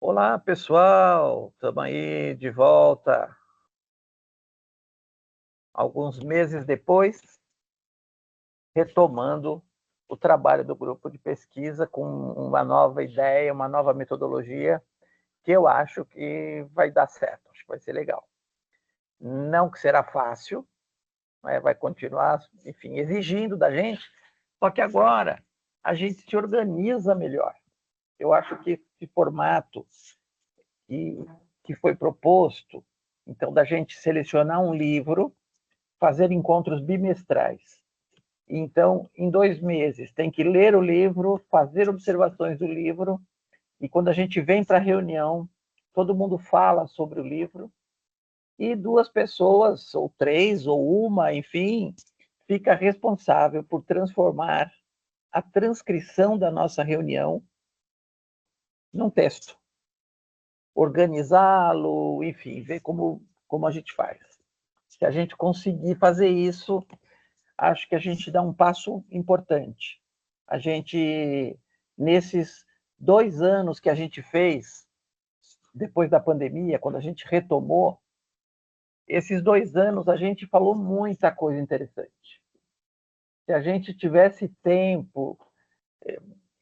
Olá, pessoal, estamos aí de volta. Alguns meses depois, retomando o trabalho do grupo de pesquisa com uma nova ideia, uma nova metodologia, que eu acho que vai dar certo, acho que vai ser legal. Não que será fácil, né, vai continuar, enfim, exigindo da gente, só que agora a gente se organiza melhor. Eu acho que esse formato que foi proposto, então, da gente selecionar um livro, fazer encontros bimestrais. Então, em 2 meses, tem que ler o livro, fazer observações do livro, e quando a gente vem para a reunião, todo mundo fala sobre o livro, e 2 pessoas, ou 3, ou uma, enfim, fica responsável por transformar a transcrição da nossa reunião num texto, organizá-lo, enfim, ver como a gente faz. Se a gente conseguir fazer isso, acho que a gente dá um passo importante. A gente, nesses 2 anos que a gente fez, depois da pandemia, quando a gente retomou, esses 2 anos a gente falou muita coisa interessante. Se a gente tivesse tempo,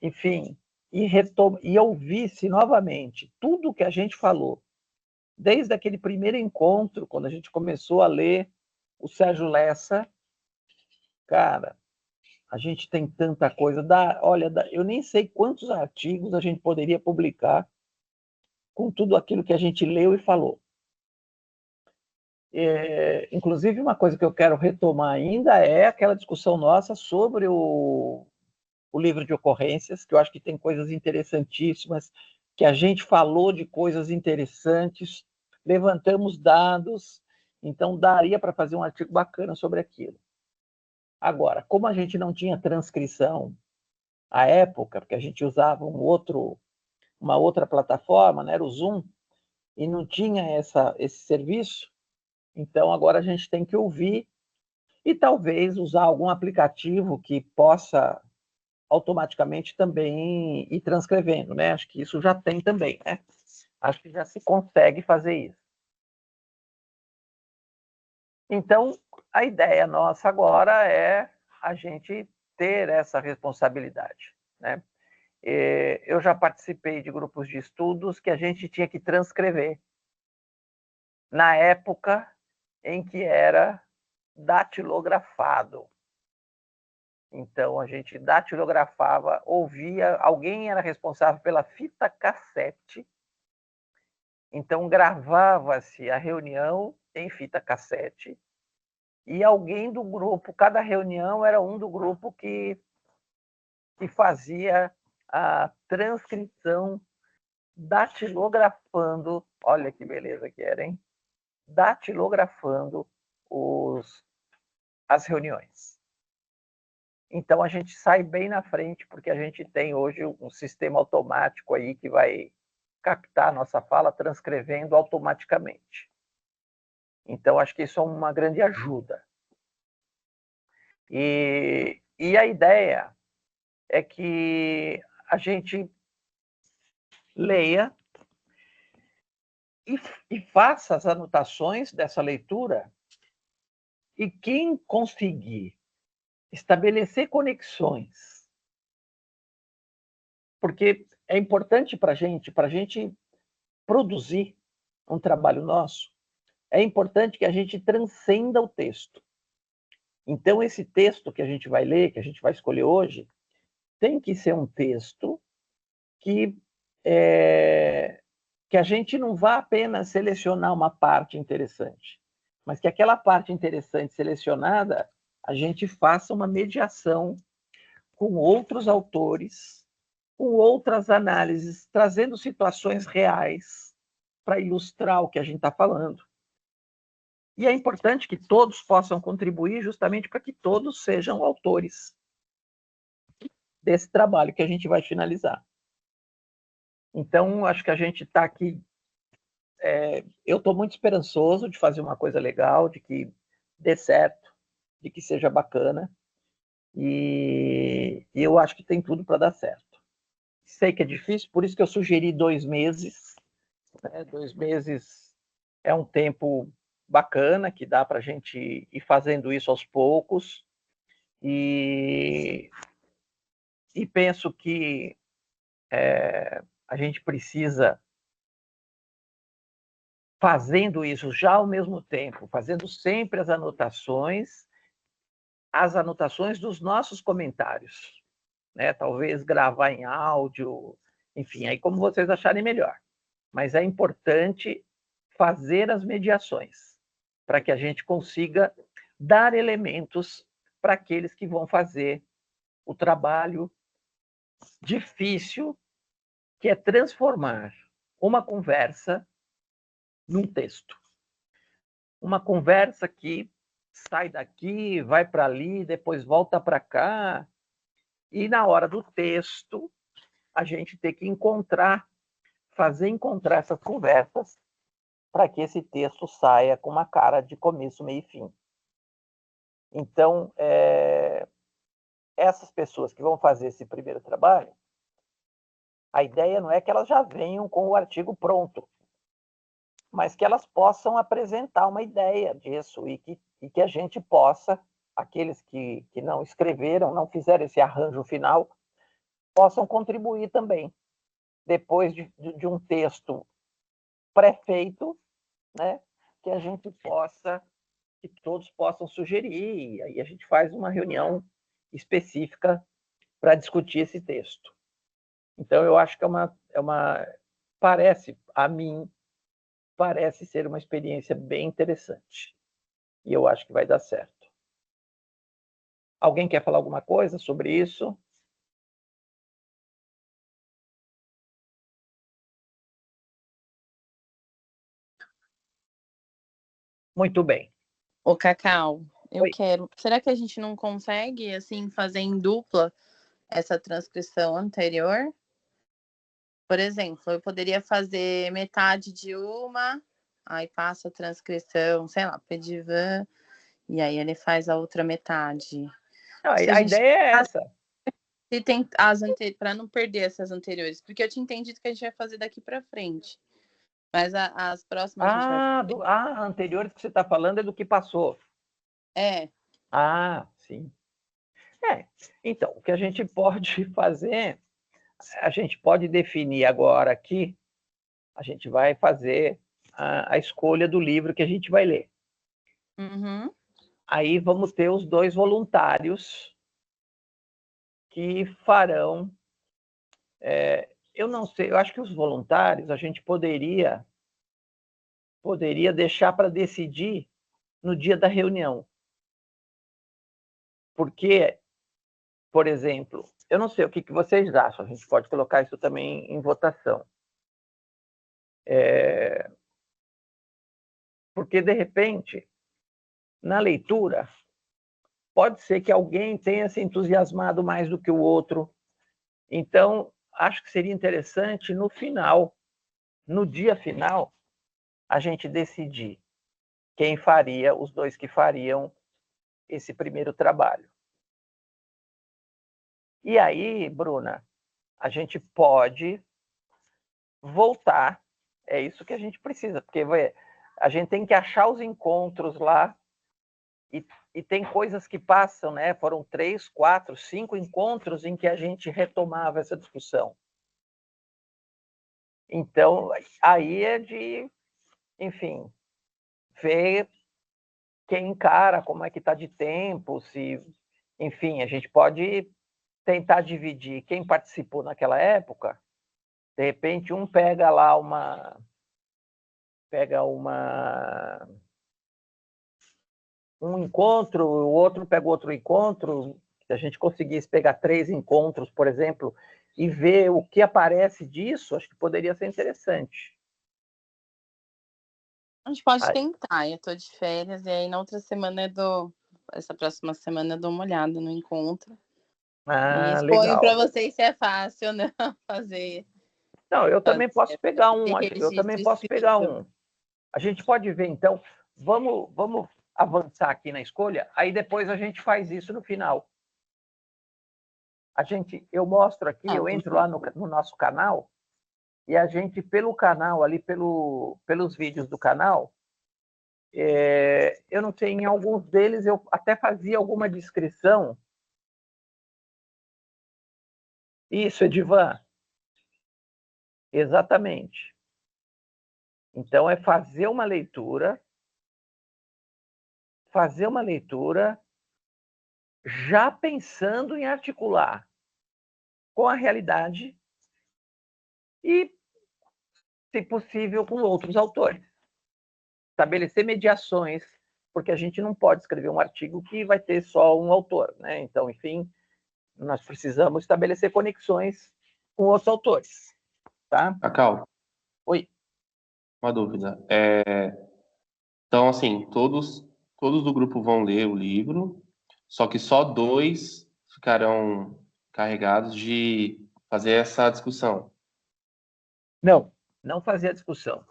enfim, e ouvisse novamente tudo que a gente falou, desde aquele primeiro encontro, quando a gente começou a ler o Sérgio Lessa, cara, a gente tem tanta coisa. Olha, eu nem sei quantos artigos a gente poderia publicar com tudo aquilo que a gente leu e falou. Inclusive, uma coisa que eu quero retomar ainda é aquela discussão nossa sobre o livro de ocorrências, que eu acho que tem coisas interessantíssimas, que a gente falou de coisas interessantes, levantamos dados, então daria para fazer um artigo bacana sobre aquilo. Agora, como a gente não tinha transcrição à época, porque a gente usava uma outra plataforma, né, era o Zoom, e não tinha esse serviço, então agora a gente tem que ouvir e talvez usar algum aplicativo que possa automaticamente também ir transcrevendo, né? Acho que isso já tem também, né? Acho que já se consegue fazer isso. Então, a ideia nossa agora é a gente ter essa responsabilidade, né? Eu já participei de grupos de estudos que a gente tinha que transcrever na época em que era datilografado. Então, a gente datilografava, ouvia, alguém era responsável pela fita cassete, então gravava-se a reunião em fita cassete, e alguém do grupo, cada reunião era um do grupo que fazia a transcrição datilografando, olha que beleza que era, hein? Datilografando as reuniões. Então, a gente sai bem na frente, porque a gente tem hoje um sistema automático aí que vai captar a nossa fala, transcrevendo automaticamente. Então, acho que isso é uma grande ajuda. E a ideia é que a gente leia e faça as anotações dessa leitura, e quem conseguir estabelecer conexões, porque é importante para a gente produzir um trabalho nosso, é importante que a gente transcenda o texto. Então, esse texto que a gente vai ler, que a gente vai escolher hoje, tem que ser um texto que, que a gente não vá apenas selecionar uma parte interessante, mas que aquela parte interessante selecionada, a gente faça uma mediação com outros autores, com outras análises, trazendo situações reais para ilustrar o que a gente está falando. E é importante que todos possam contribuir justamente para que todos sejam autores desse trabalho que a gente vai finalizar. Então, acho que a gente está aqui. Eu estou muito esperançoso de fazer uma coisa legal, de que dê certo, de que seja bacana, e eu acho que tem tudo para dar certo. Sei que é difícil, por isso que eu sugeri 2 meses, né? 2 meses é um tempo bacana, que dá para a gente ir fazendo isso aos poucos, e penso que a gente precisa, fazendo isso já ao mesmo tempo, fazendo sempre as anotações dos nossos comentários, né? Talvez gravar em áudio, enfim, aí como vocês acharem melhor. Mas é importante fazer as mediações, para que a gente consiga dar elementos para aqueles que vão fazer o trabalho difícil, que é transformar uma conversa num texto. Uma conversa que sai daqui, vai para ali, depois volta para cá, e na hora do texto, a gente tem que fazer encontrar essas conversas para que esse texto saia com uma cara de começo, meio e fim. Então, essas pessoas que vão fazer esse primeiro trabalho, a ideia não é que elas já venham com o artigo pronto, mas que elas possam apresentar uma ideia disso e que a gente possa, aqueles que não escreveram, não fizeram esse arranjo final, possam contribuir também. Depois de um texto pré-feito, né, que a gente possa, que todos possam sugerir, e aí a gente faz uma reunião específica para discutir esse texto. Então, eu acho que parece, a mim, parece ser uma experiência bem interessante. E eu acho que vai dar certo. Alguém quer falar alguma coisa sobre isso? Muito bem. Ô, Cacau, eu Oi. quero. Será que a gente não consegue, assim, fazer em dupla essa transcrição anterior? Por exemplo, eu poderia fazer metade de uma, aí passa a transcrição, sei lá, Pedivan, e aí ele faz a outra metade. Não, Se a a gente ideia é essa. se tem para não perder essas anteriores, porque eu tinha entendido que a gente vai fazer daqui para frente. Mas as próximas a gente vai fazer. Anteriores que você está falando é do que passou. É. Sim. Então, o que a gente pode fazer, a gente pode definir agora aqui, a gente vai fazer a escolha do livro que a gente vai ler. Uhum. Aí vamos ter os 2 voluntários que farão. Eu não sei, eu acho que os voluntários a gente poderia deixar para decidir no dia da reunião. Porque, por exemplo, eu não sei o que vocês acham, a gente pode colocar isso também em votação. Porque, de repente, na leitura, pode ser que alguém tenha se entusiasmado mais do que o outro. Então, acho que seria interessante, no final, no dia final, a gente decidir quem faria, os 2 que fariam esse primeiro trabalho. E aí, Bruna, a gente pode voltar, é isso que a gente precisa, porque a gente tem que achar os encontros lá, e tem coisas que passam, né? Foram 3, 4, 5 encontros em que a gente retomava essa discussão. Então, aí é de, enfim, ver quem encara, como é que está de tempo, se, enfim, a gente pode tentar dividir quem participou naquela época. De repente, um pega lá um encontro, o outro pega outro encontro. Se a gente conseguisse pegar 3 encontros, por exemplo, e ver o que aparece disso, acho que poderia ser interessante. A gente pode tentar. Eu tô de férias e aí na outra semana essa próxima semana eu dou uma olhada no encontro. E exponho para vocês se é fácil ou não fazer. Não, eu também posso pegar um. Eu também posso pegar escrito. um. A gente pode ver, então. Vamos avançar aqui na escolha, aí depois a gente faz isso no final. Eu mostro aqui, eu entro lá no nosso canal E a gente, pelo canal, ali pelos vídeos do canal, eu não sei, em alguns deles eu até fazia alguma descrição. Isso, Edivan. Exatamente. Então, é fazer uma leitura já pensando em articular com a realidade e, se possível, com outros autores. Estabelecer mediações, porque a gente não pode escrever um artigo que vai ter só um autor, né? Então, enfim, nós precisamos estabelecer conexões com outros autores, tá? Cacau, Oi. uma dúvida. Então, assim, todos do grupo vão ler o livro, só que só 2 ficarão carregados de fazer essa discussão. Não fazer a discussão.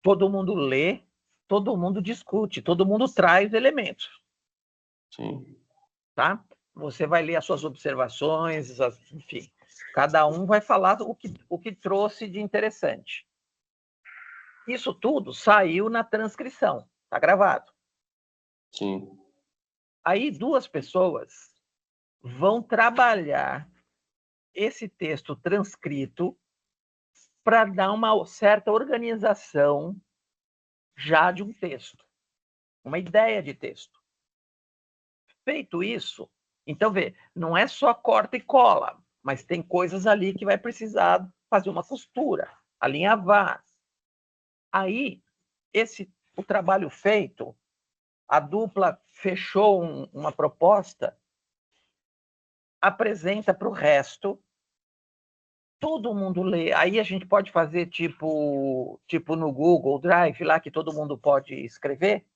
Todo mundo lê, todo mundo discute, todo mundo traz elementos. Sim. Tá? Você vai ler as suas observações, enfim. Cada um vai falar o que trouxe de interessante. Isso tudo saiu na transcrição, está gravado. Sim. Aí 2 pessoas vão trabalhar esse texto transcrito para dar uma certa organização já de um texto, uma ideia de texto. Feito isso, então vê, não é só corta e cola, mas tem coisas ali que vai precisar fazer uma costura, alinhavar. Aí, o trabalho feito, a dupla fechou uma proposta, apresenta para o resto, todo mundo lê. Aí a gente pode fazer tipo no Google Drive, lá que todo mundo pode escrever.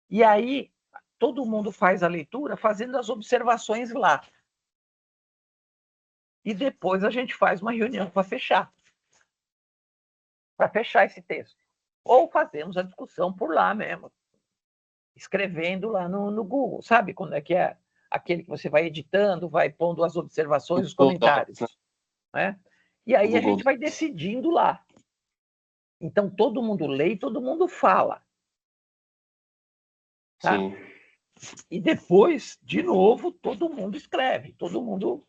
E aí todo mundo faz a leitura fazendo as observações lá. E depois a gente faz uma reunião para fechar esse texto. Ou fazemos a discussão por lá mesmo, escrevendo lá no Google. Sabe quando é que é? Aquele que você vai editando, vai pondo as observações, os comentários. Né? E aí a gente vai decidindo lá. Então, todo mundo lê e todo mundo fala. Tá? Sim. E depois, de novo, todo mundo escreve. Todo mundo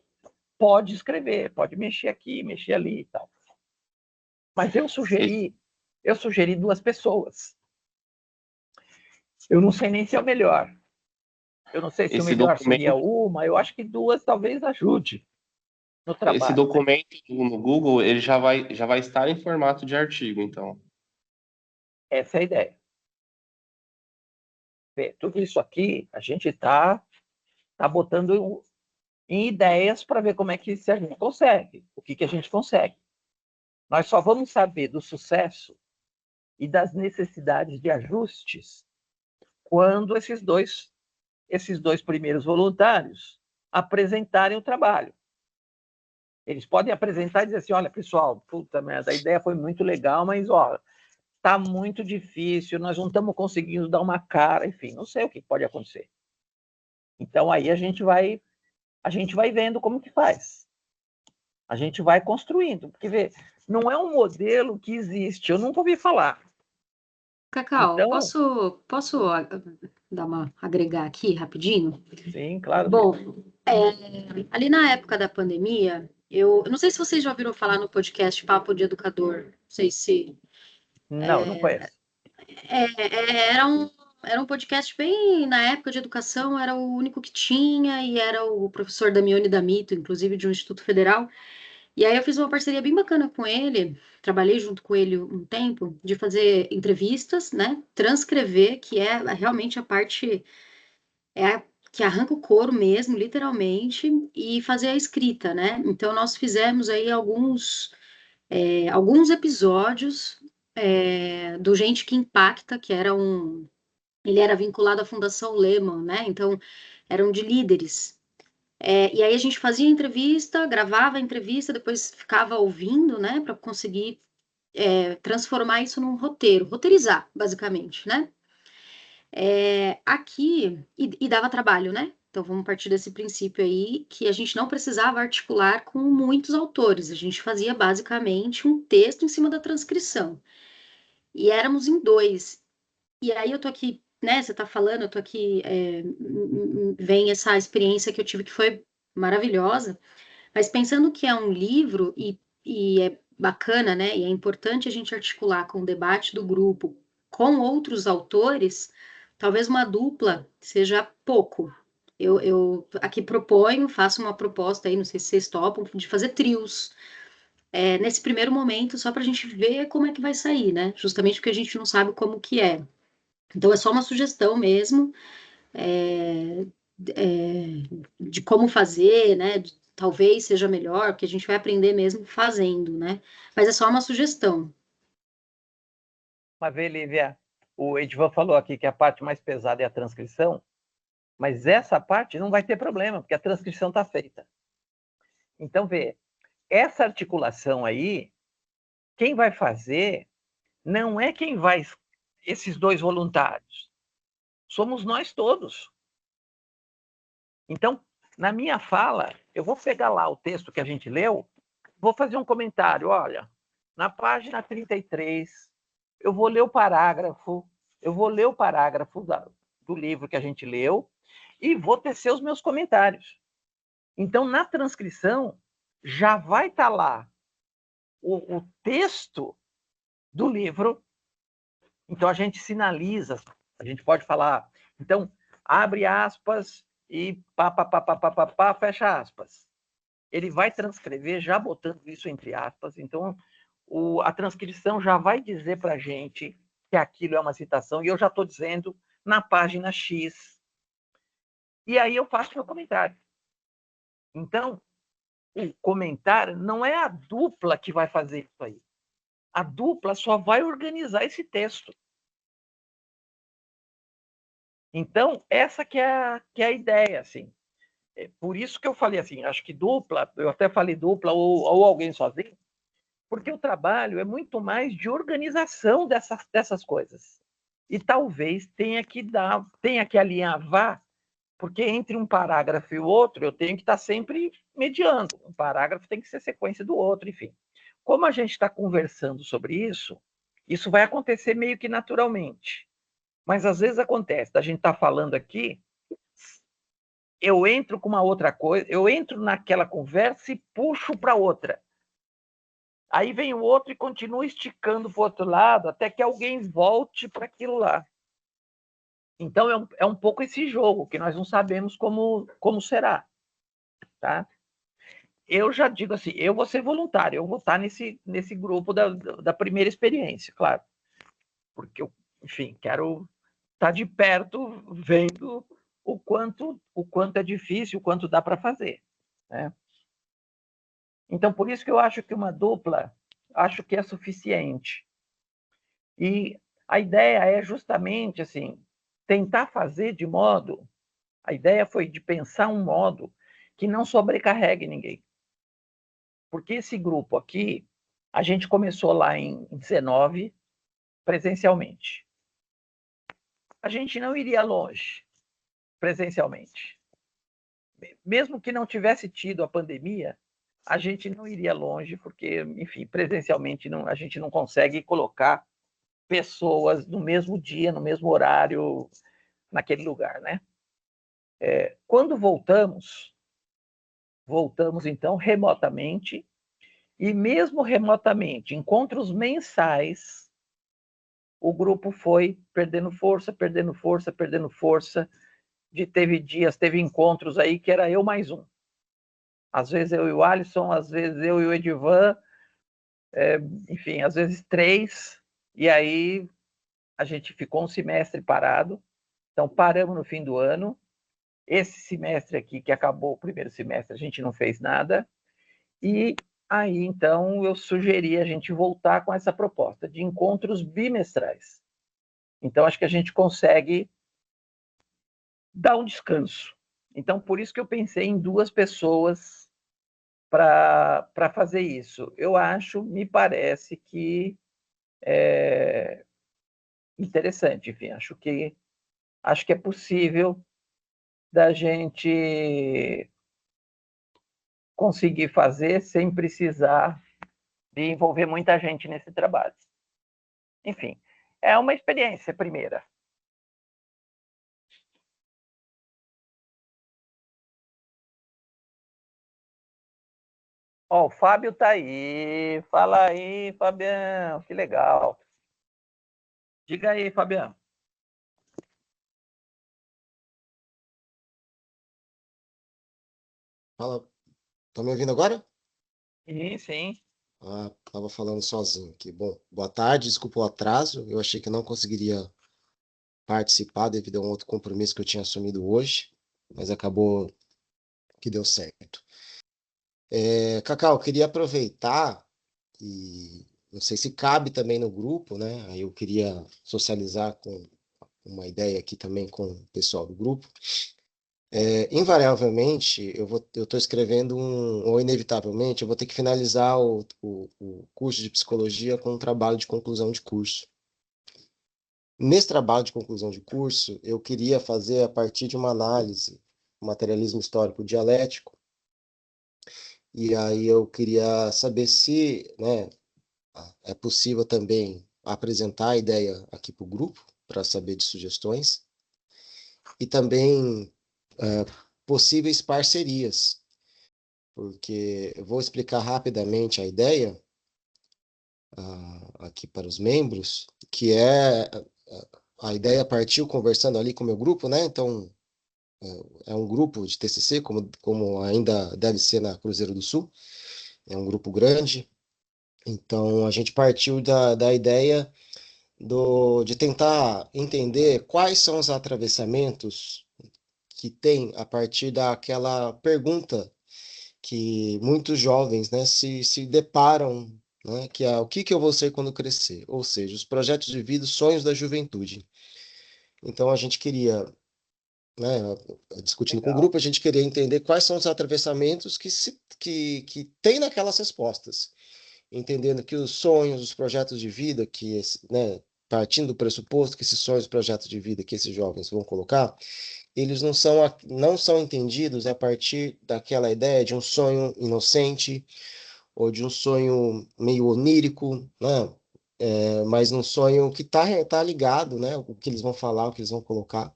pode escrever, pode mexer aqui, mexer ali e tal. Mas eu sugeri 2 pessoas. Eu não sei nem se é o melhor. Eu não sei se o melhor seria uma. Eu acho que 2 talvez ajude no trabalho. Esse documento no Google, ele já vai estar em formato de artigo, então. Essa é a ideia. Vê, tudo isso aqui a gente está botando em ideias para ver como é que a gente consegue, o que a gente consegue. Nós só vamos saber do sucesso e das necessidades de ajustes quando esses dois primeiros voluntários apresentarem o trabalho. Eles podem apresentar e dizer assim, olha, pessoal, puta merda, a ideia foi muito legal, mas tá muito difícil, nós não estamos conseguindo dar uma cara, enfim, não sei o que pode acontecer. Então aí a gente vai vendo como que faz. A gente vai construindo, porque vê, não é um modelo que existe, eu nunca ouvi falar. Cacau, então, posso agregar aqui rapidinho? Sim, claro. Bom, ali na época da pandemia, eu não sei se vocês já ouviram falar no podcast Papo de Educador, não sei se... Não conheço. Era um podcast bem, na época de educação, era o único que tinha, e era o professor Damione D'Amito, inclusive de um Instituto Federal. E aí eu fiz uma parceria bem bacana com ele, trabalhei junto com ele um tempo, de fazer entrevistas, né, transcrever, que é realmente a parte que arranca o couro mesmo, literalmente, e fazer a escrita, né. Então nós fizemos aí alguns episódios do Gente que Impacta, que ele era vinculado à Fundação Lehman, né, então eram de líderes. E aí a gente fazia entrevista, gravava a entrevista, depois ficava ouvindo, né, para conseguir transformar isso num roteiro, roteirizar, basicamente, né? Aqui, e dava trabalho, né? Então, vamos partir desse princípio aí, que a gente não precisava articular com muitos autores, a gente fazia basicamente um texto em cima da transcrição. E éramos em 2. E aí eu tô aqui, né, você tá falando, eu tô aqui, vem essa experiência que eu tive que foi maravilhosa, mas pensando que é um livro e é bacana, né, e é importante a gente articular com o debate do grupo com outros autores, talvez uma dupla seja pouco. Eu aqui proponho, faço uma proposta aí, não sei se vocês topam, de fazer trios. Nesse primeiro momento, só para a gente ver como é que vai sair, né? Justamente porque a gente não sabe como que é. Então, é só uma sugestão mesmo, é, de como fazer, né? Talvez seja melhor, porque a gente vai aprender mesmo fazendo, né? Mas é só uma sugestão. Mas vê, Lívia, o Edivan falou aqui que a parte mais pesada é a transcrição, mas essa parte não vai ter problema, porque a transcrição está feita. Então, vê, essa articulação aí, quem vai fazer não é quem vai, esses 2 voluntários, somos nós todos. Então, na minha fala, eu vou pegar lá o texto que a gente leu, vou fazer um comentário, olha, na página 33, eu vou ler o parágrafo do livro que a gente leu e vou tecer os meus comentários. Então, na transcrição, já vai estar lá o texto do livro. Então, a gente sinaliza, a gente pode falar, então, abre aspas e pá, fecha aspas. Ele vai transcrever já botando isso entre aspas, então a transcrição já vai dizer para a gente que aquilo é uma citação, e eu já estou dizendo na página X. E aí eu faço meu comentário. Então, o comentário não é a dupla que vai fazer isso aí. A dupla só vai organizar esse texto. Então, essa que é a ideia, assim. Por isso que eu falei assim, acho que dupla, eu até falei dupla ou alguém sozinho, porque o trabalho é muito mais de organização dessas coisas. E talvez tenha que alinhavar, porque entre um parágrafo e o outro, eu tenho que estar sempre mediando. Um parágrafo tem que ser sequência do outro, enfim. Como a gente está conversando sobre isso, isso vai acontecer meio que naturalmente. Mas às vezes acontece, a gente está falando aqui, eu entro com uma outra coisa, eu entro naquela conversa e puxo para outra. Aí vem o outro e continua esticando para o outro lado até que alguém volte para aquilo lá. Então, é um pouco esse jogo, que nós não sabemos como será. Tá? Eu já digo assim, eu vou ser voluntário, eu vou estar nesse grupo da primeira experiência, claro. Porque eu, enfim, quero estar de perto vendo o quanto é difícil, o quanto dá para fazer. Né? Então, por isso que eu acho que uma dupla, acho que é suficiente. E a ideia é justamente assim, tentar fazer de modo, a ideia foi de pensar um modo que não sobrecarregue ninguém. Porque esse grupo aqui, a gente começou lá em 19, presencialmente. A gente não iria longe, presencialmente. Mesmo que não tivesse tido a pandemia, a gente não iria longe, porque, enfim, presencialmente a gente não consegue colocar pessoas no mesmo dia, no mesmo horário, naquele lugar, né? Quando voltamos então remotamente, e mesmo remotamente, encontros mensais, o grupo foi perdendo força, teve encontros aí que era eu mais um. Às vezes eu e o Alisson, às vezes eu e o Edivan, enfim, às vezes 3, e aí a gente ficou um semestre parado, então paramos no fim do ano. Esse semestre aqui, que acabou o primeiro semestre, a gente não fez nada, e aí, então, eu sugeri a gente voltar com essa proposta de encontros bimestrais. Então, acho que a gente consegue dar um descanso. Então, por isso que eu pensei em 2 pessoas para fazer isso. Me parece que é interessante, enfim, acho que é possível da gente conseguir fazer sem precisar de envolver muita gente nesse trabalho. Enfim, é uma experiência primeira. Ó, o Fábio está aí. Fala aí, Fabião. Que legal. Diga aí, Fabião. Fala, tá me ouvindo agora? Sim, sim. Tava falando sozinho aqui. Bom, boa tarde, desculpa o atraso. Eu achei que não conseguiria participar devido a um outro compromisso que eu tinha assumido hoje, mas acabou que deu certo. Cacau, eu queria aproveitar e não sei se cabe também no grupo, né? Aí eu queria socializar com uma ideia aqui também com o pessoal do grupo. Invariavelmente, eu estou escrevendo ou inevitavelmente, eu vou ter que finalizar o curso de psicologia com um trabalho de conclusão de curso. Nesse trabalho de conclusão de curso, eu queria fazer a partir de uma análise, materialismo histórico dialético, e aí eu queria saber se, né, é possível também apresentar a ideia aqui para o grupo, para saber de sugestões, e também possíveis parcerias, porque eu vou explicar rapidamente a ideia aqui para os membros, que a ideia partiu conversando ali com o meu grupo, né? Então, é um grupo de TCC, como ainda deve ser na Cruzeiro do Sul, é um grupo grande. Então, a gente partiu da ideia de tentar entender quais são os atravessamentos que tem a partir daquela pergunta que muitos jovens, né, se deparam, né, que é o que eu vou ser quando crescer, ou seja, os projetos de vida, os sonhos da juventude. Então a gente queria, né, discutindo com o grupo, a gente queria entender quais são os atravessamentos que tem naquelas respostas, entendendo que os sonhos, os projetos de vida né, partindo do pressuposto que esses sonhos, projetos de vida que esses jovens vão colocar, eles não são entendidos a partir daquela ideia de um sonho inocente ou de um sonho meio onírico, né? Mas um sonho que tá ligado, né? O que eles vão falar, o que eles vão colocar,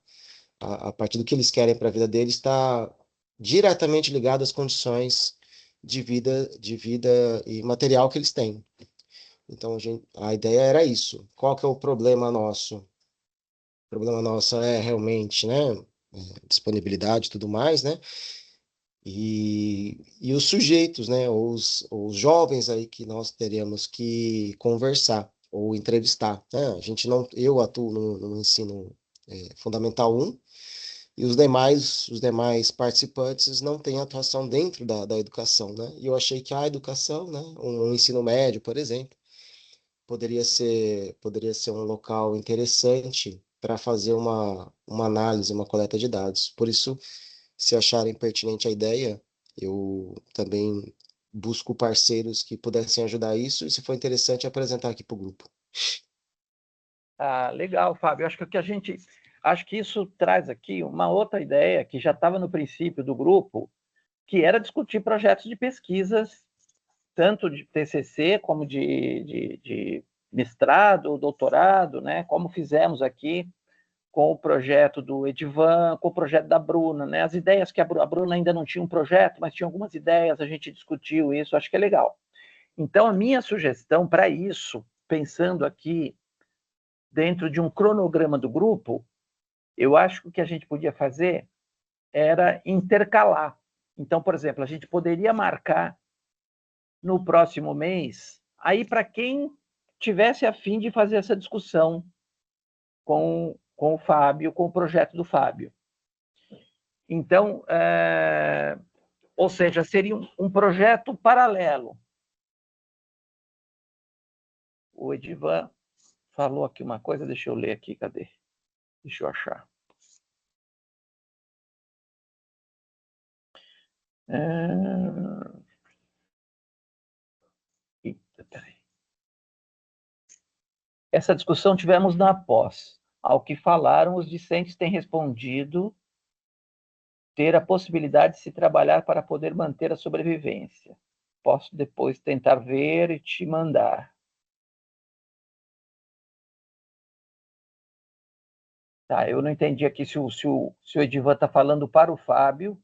a partir do que eles querem para a vida deles, está diretamente ligado às condições de vida e material que eles têm. Então, a ideia era isso. Qual que é o problema nosso? O problema nosso é realmente, né? Disponibilidade e tudo mais, né? E os sujeitos, né? Os jovens aí que nós teremos que conversar ou entrevistar, né? Eu atuo no ensino fundamental 1 e os demais participantes não têm atuação dentro da educação, né? E eu achei que a educação, né? Um ensino médio, por exemplo, poderia ser um local interessante para fazer uma análise, uma coleta de dados. Por isso, se acharem pertinente a ideia, eu também busco parceiros que pudessem ajudar isso e, se for interessante, apresentar aqui para o grupo. Legal, Fábio. Acho que isso traz aqui uma outra ideia que já estava no princípio do grupo, que era discutir projetos de pesquisas, tanto de TCC como de mestrado, doutorado, né? Como fizemos aqui com o projeto do Edivan, com o projeto da Bruna, né? As ideias que a Bruna ainda não tinha um projeto, mas tinha algumas ideias, a gente discutiu isso, acho que é legal. Então, a minha sugestão para isso, pensando aqui dentro de um cronograma do grupo, eu acho que o que a gente podia fazer era intercalar. Então, por exemplo, a gente poderia marcar no próximo mês, aí para quem tivesse a fim de fazer essa discussão com o Fábio, com o projeto do Fábio. Então, ou seja, seria um projeto paralelo. O Edivan falou aqui uma coisa, deixa eu ler aqui, cadê? Deixa eu achar. Eita, peraí. Essa discussão tivemos na pós. Ao que falaram, os discentes têm respondido ter a possibilidade de se trabalhar para poder manter a sobrevivência. Posso depois tentar ver e te mandar. Tá, eu não entendi aqui se o Edivan está falando para o Fábio.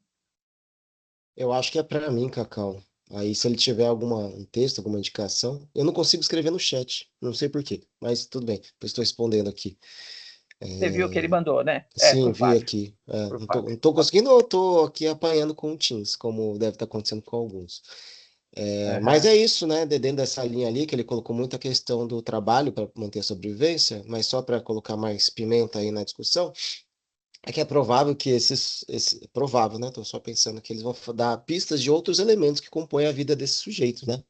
Eu acho que é para mim, Cacau. Aí, se ele tiver um texto, alguma indicação, eu não consigo escrever no chat, não sei por quê, mas tudo bem, eu estou respondendo aqui. Você viu que ele mandou, né? Sim, Pro vi Fábio. aqui. Pro Não Fábio. tô conseguindo, eu tô aqui apanhando com o Teams, como deve estar acontecendo com alguns. Mas Aham. é isso, né? Dentro dessa linha ali, que ele colocou muita questão do trabalho para manter a sobrevivência, mas só para colocar mais pimenta aí na discussão, é que é provável que provável, né? Tô só pensando que eles vão dar pistas de outros elementos que compõem a vida desse sujeito, né?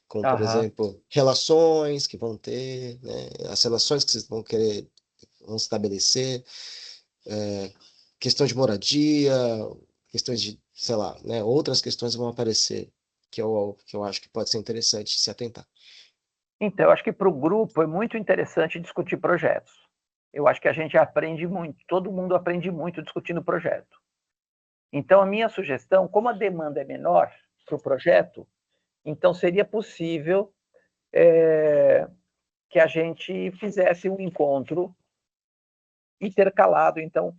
Como, por Aham. exemplo, relações que vão ter, né? As relações que vocês vão estabelecer, é, questão de moradia, questões de, sei lá, né? Outras questões vão aparecer que eu acho que pode ser interessante se atentar. Então, eu acho que para o grupo é muito interessante discutir projetos. Eu acho que a gente aprende muito, todo mundo aprende muito discutindo projeto. Então, a minha sugestão, como a demanda é menor para o projeto, então seria possível que a gente fizesse um encontro intercalado. Então,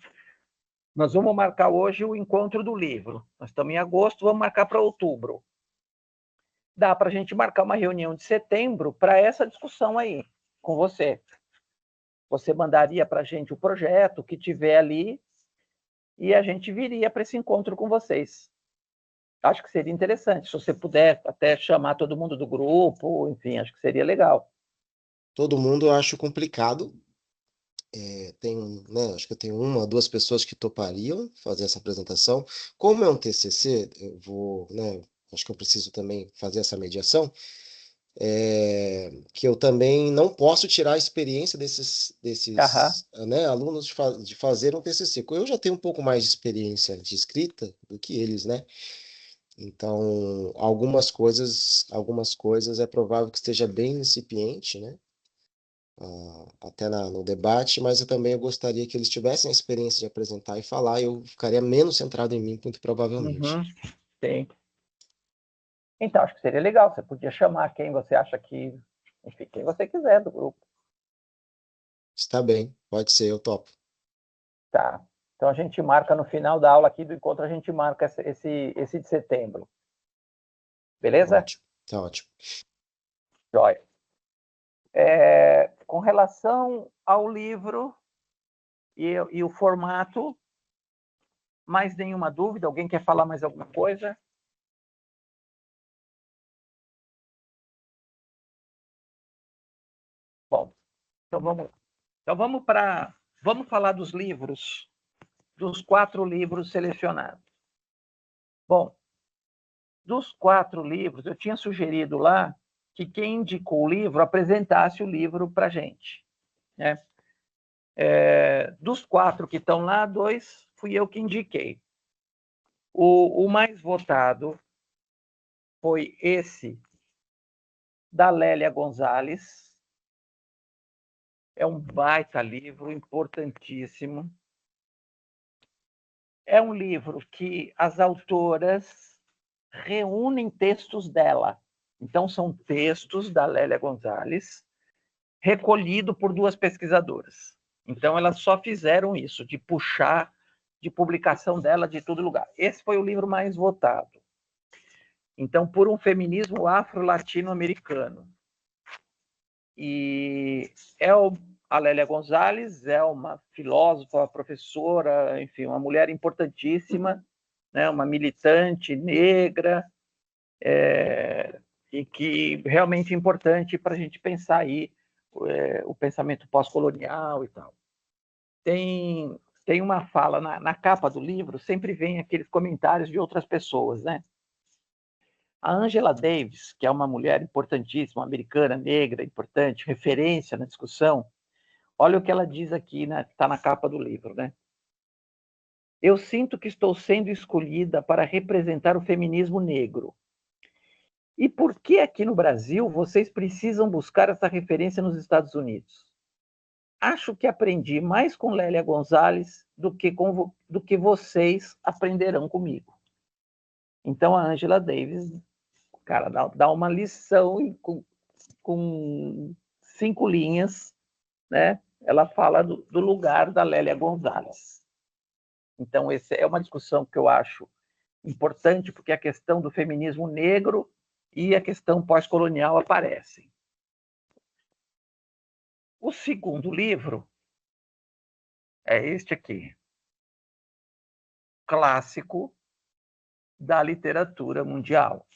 nós vamos marcar hoje o encontro do livro. Nós estamos em agosto, vamos marcar para outubro. Dá para a gente marcar uma reunião de setembro para essa discussão aí, com você. Você mandaria para a gente o projeto que tiver ali e a gente viria para esse encontro com vocês. Acho que seria interessante, se você puder até chamar todo mundo do grupo, enfim, acho que seria legal. Todo mundo eu acho complicado. Né, acho que eu tenho uma, duas pessoas que topariam fazer essa apresentação. Como é um TCC, eu vou, né, acho que eu preciso também fazer essa mediação, que eu também não posso tirar a experiência Aham. né, alunos de fazer um TCC. Eu já tenho um pouco mais de experiência de escrita do que eles, né? Então, algumas coisas é provável que esteja bem incipiente, né? Até no debate, mas eu gostaria que eles tivessem a experiência de apresentar e falar, e eu ficaria menos centrado em mim, muito provavelmente. Uhum. Sim. Então, acho que seria legal. Você podia chamar quem você acha que, enfim, quem você quiser do grupo. Está bem, pode ser, eu topo. Tá. Então a gente marca no final da aula aqui do encontro, a gente marca esse de setembro. Beleza? Ótimo, tá ótimo. Jóia. Com relação ao livro e o formato, mais nenhuma dúvida? Alguém quer falar mais alguma coisa? Bom, vamos falar dos livros, dos 4 livros selecionados. Bom, dos 4 livros, eu tinha sugerido lá que quem indicou o livro apresentasse o livro para a gente, né? Dos 4 que estão lá, 2 fui eu que indiquei. O mais votado foi esse da Lélia Gonzalez. É um baita livro, importantíssimo. É um livro que as autoras reúnem textos dela. Então, são textos da Lélia Gonzalez, recolhido por 2 pesquisadoras. Então, elas só fizeram isso, de puxar de publicação dela de todo lugar. Esse foi o livro mais votado. Então, por um feminismo afro-latino-americano. E a Lélia Gonzalez é uma filósofa, professora, enfim, uma mulher importantíssima, né, uma militante negra, e que realmente é importante para a gente pensar aí o pensamento pós-colonial e tal. Tem uma fala na capa do livro, sempre vem aqueles comentários de outras pessoas, né? A Angela Davis, que é uma mulher importantíssima, americana, negra, importante, referência na discussão, olha o que ela diz aqui, está na capa do livro, né? Eu sinto que estou sendo escolhida para representar o feminismo negro. E por que aqui no Brasil vocês precisam buscar essa referência nos Estados Unidos? acho que aprendi mais com Lélia Gonzalez do que vocês aprenderão comigo. Então, a Angela Davis, cara, dá uma lição com 5 linhas, né? Ela fala do lugar da Lélia Gonzalez. Então, essa é uma discussão que eu acho importante, porque a questão do feminismo negro e a questão pós-colonial aparecem. O segundo livro é este aqui, clássico da literatura mundial.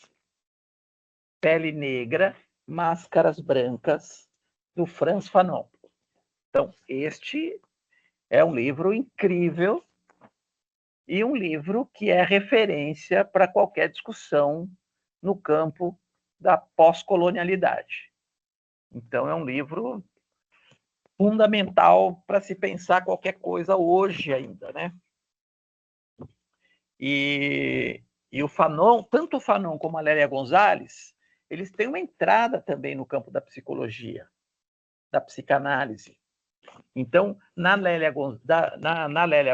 Pele Negra, Máscaras Brancas, do Frantz Fanon. Então, este é um livro incrível e um livro que é referência para qualquer discussão no campo da pós-colonialidade. Então, é um livro fundamental para se pensar qualquer coisa hoje ainda, né? E o Fanon, tanto o Fanon como a Lélia Gonzalez, eles têm uma entrada também no campo da psicologia, da psicanálise. Então, na Lélia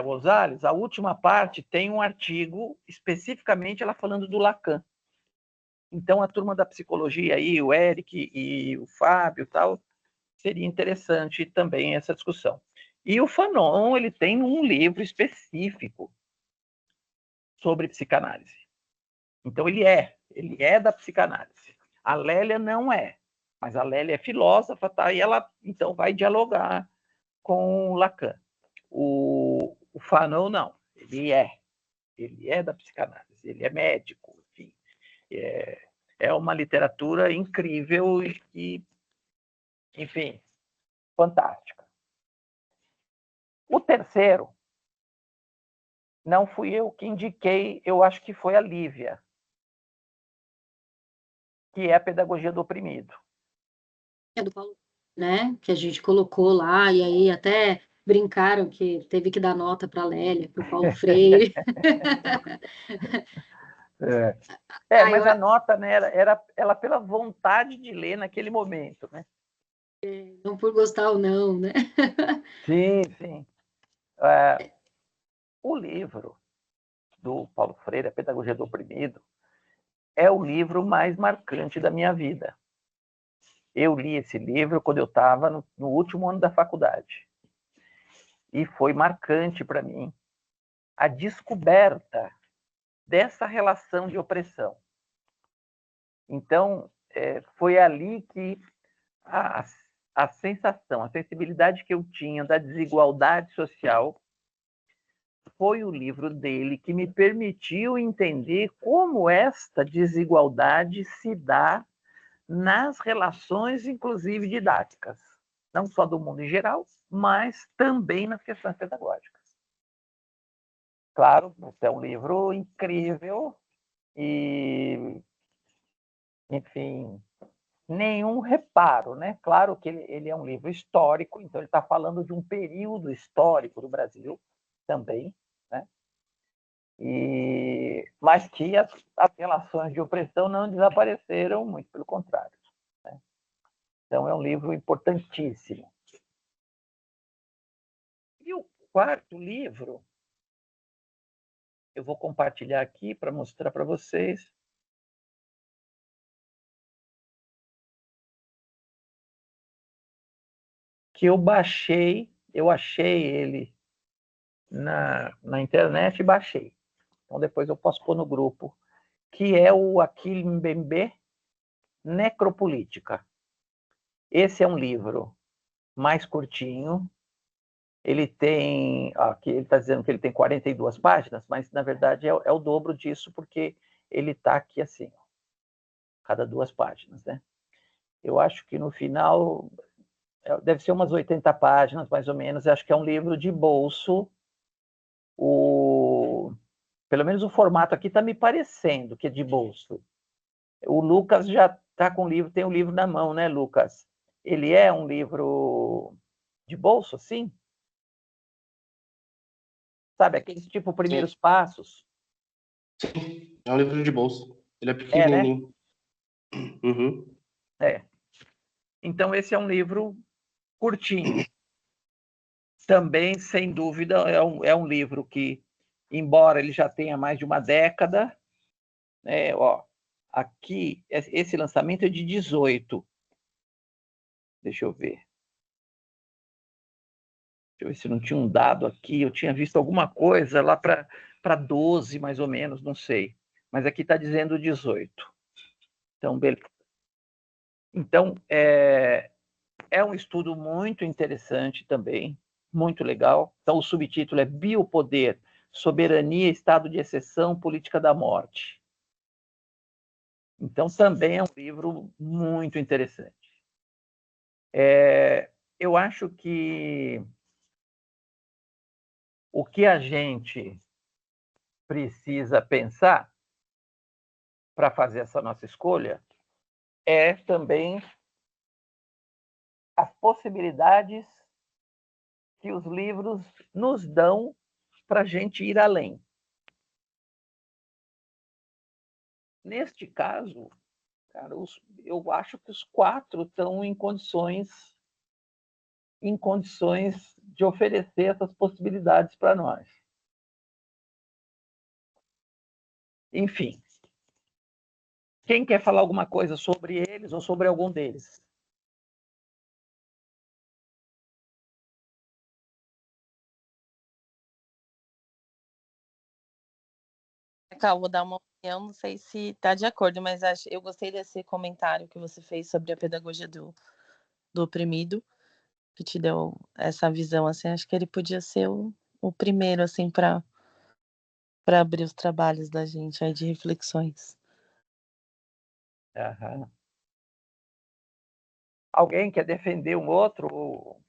Gonzalez, a última parte tem um artigo, especificamente ela falando do Lacan. Então, a turma da psicologia aí, o Eric e o Fábio tal, seria interessante também essa discussão. E o Fanon, ele tem um livro específico sobre psicanálise. Então, ele é da psicanálise. A Lélia não é, mas a Lélia é filósofa, tá? E ela, então, vai dialogar com o Lacan. O Fanon, não. Ele é da psicanálise, ele é médico, enfim. É uma literatura incrível e, enfim, fantástica. O terceiro, não fui eu que indiquei, eu acho que foi a Lívia, que é a Pedagogia do Oprimido. É do Paulo, né? Que a gente colocou lá, e aí até brincaram que teve que dar nota para a Lélia, para o Paulo Freire. Mas a nota, né, era ela pela vontade de ler naquele momento, né? Não por gostar ou não, né? Sim, sim. O livro do Paulo Freire, A Pedagogia do Oprimido, é o livro mais marcante da minha vida. Eu li esse livro quando eu estava no último ano da faculdade. E foi marcante para mim a descoberta dessa relação de opressão. Então, foi ali que a sensação, a sensibilidade que eu tinha da desigualdade social foi o livro dele que me permitiu entender como esta desigualdade se dá nas relações, inclusive didáticas, não só do mundo em geral, mas também nas questões pedagógicas. Claro, é um livro incrível e, enfim, nenhum reparo, né? Claro que ele é um livro histórico, então ele está falando de um período histórico do Brasil também, né? Mas que as relações de opressão não desapareceram, muito pelo contrário. Né? Então, é um livro importantíssimo. E o quarto livro, eu vou compartilhar aqui para mostrar para vocês. Que eu achei ele na internet e baixei. Então, depois eu posso pôr no grupo, que é o Achille Mbembe, Necropolítica. Esse é um livro mais curtinho. Ele tem, aqui ele está dizendo que ele tem 42 páginas, mas na verdade é o dobro disso, porque ele está aqui assim, cada 2 páginas, né? Eu acho que no final deve ser umas 80 páginas, mais ou menos. Eu acho que é um livro de bolso. Pelo menos o formato aqui está me parecendo que é de bolso. O Lucas já está com o livro, tem o livro na mão, né, Lucas? Ele é um livro de bolso, sim? Sabe, aqueles tipo Primeiros Passos? Sim, é um livro de bolso. Ele é pequenininho. Né? Uhum. Então, esse é um livro curtinho. também, sem dúvida, é um livro que, embora ele já tenha mais de uma década, aqui, esse lançamento é de 18. Deixa eu ver. Deixa eu ver se não tinha um dado aqui. Eu tinha visto alguma coisa lá para 12, mais ou menos, não sei. Mas aqui está dizendo 18. Então, beleza. Então, é um estudo muito interessante também, muito legal. Então, o subtítulo é Biopoder, Soberania, Estado de Exceção, Política da Morte. Então, também é um livro muito interessante. Eu acho que o que a gente precisa pensar para fazer essa nossa escolha é também as possibilidades que os livros nos dão para a gente ir além. Neste caso, cara, eu acho que os 4 estão em condições de oferecer essas possibilidades para nós. Enfim, quem quer falar alguma coisa sobre eles ou sobre algum deles? Cacau, vou dar uma opinião, não sei se está de acordo, mas eu gostei desse comentário que você fez sobre a pedagogia do oprimido, que te deu essa visão, assim, acho que ele podia ser o primeiro, assim, para abrir os trabalhos da gente aí de reflexões. Uhum. Alguém quer defender um outro?